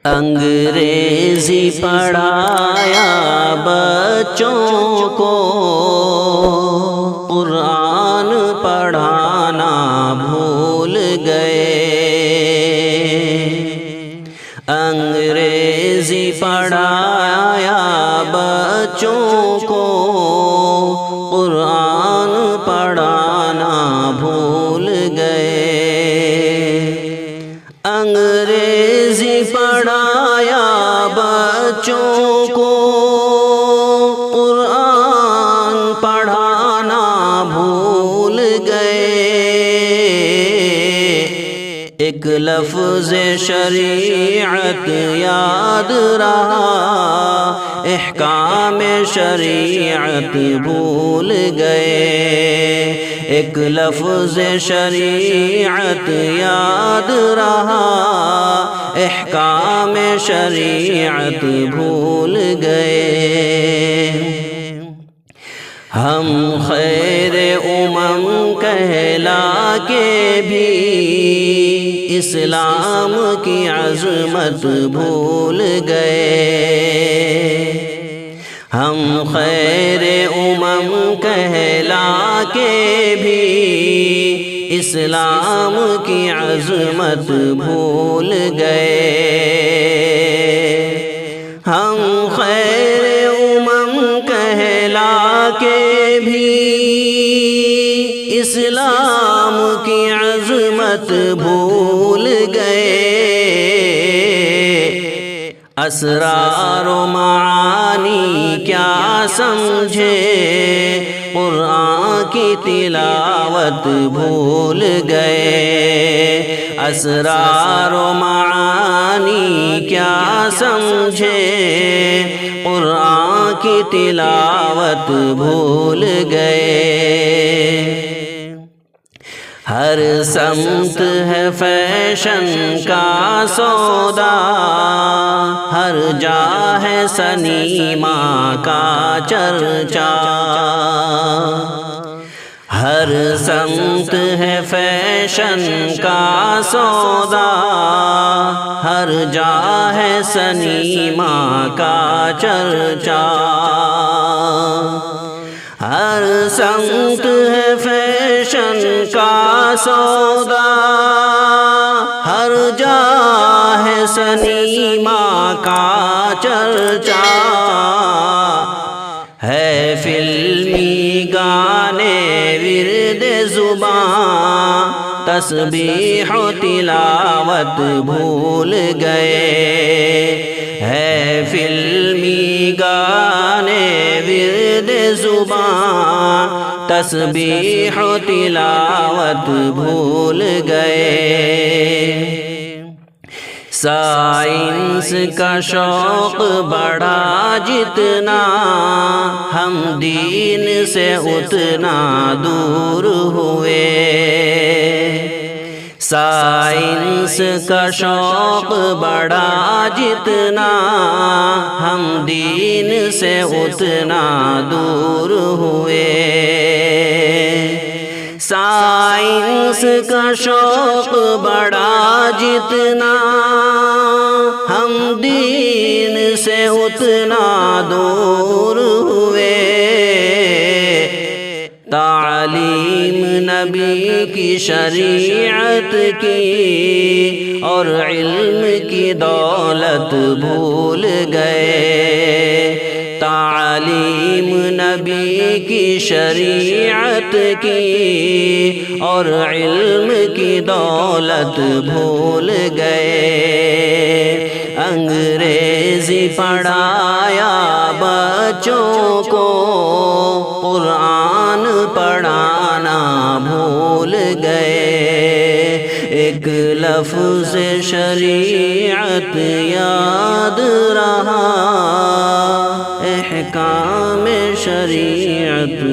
انگریزی پڑھایا بچوں کو، قرآن پڑھانا بھول گئے۔ انگریزی پڑھایا بچوں کو، قرآن پڑھانا بھول گئے۔ انگریزی پڑھایا بچوں کو، قرآن پڑھانا بھول گئے۔ ایک لفظ شریعت یاد رہا، احکام شریعت بھول گئے۔ ایک لفظ شریعت یاد رہا، احکام شریعت بھول گئے۔ ہم خیر امم کہلا کے بھی اسلام کی عظمت بھول گئے۔ ہم خیر امم کہلا کے بھی اسلام کی عظمت بھول گئے۔ ہم خیر امم کہلا کے بھی اسلام کی عظمت بھول گئے۔ اسرار و معانی کیا سمجھے، قرآن کی تلاوت بھول گئے۔ اسرار و معانی کیا سمجھے، قرآن کی تلاوت بھول گئے۔ ہر سمت ہے فیشن کا سودا، ہر جا ہے سنیما کا چرچا۔ ہر سمت ہے فیشن کا سودا، ہر جا ہے سنیما کا چرچا۔ ہر سمت ہے فیشن کا سودا، ہر جا ہے سنیما کا چرچا۔ ہے فلمی گانے ورد زباں، تسبیح و تلاوت بھول گئے۔ ہے فلمی گانے ورد زباں، تسبیح و تلاوت بھول گئے۔ سائنس کا شوق بڑھا جتنا، ہم دین سے اتنا دور ہوئے۔ سائنس کا شوق بڑھا جتنا، ہم دین سے اتنا دور ہوئے۔ سائنس کا شوق بڑھا جتنا، ہم دین سے اتنا دور ہوئے۔ تعلیم نبی کی شریعت کی اور علم کی دولت بھول گئے۔ تعلیم نبی کی شریعت کی اور علم کی دولت بھول گئے۔ انگریزی پڑھایا بچوں کو، قرآن پڑھانا بھول گئے۔ ایک لفظ شریعت یاد رہا، احکام شریعت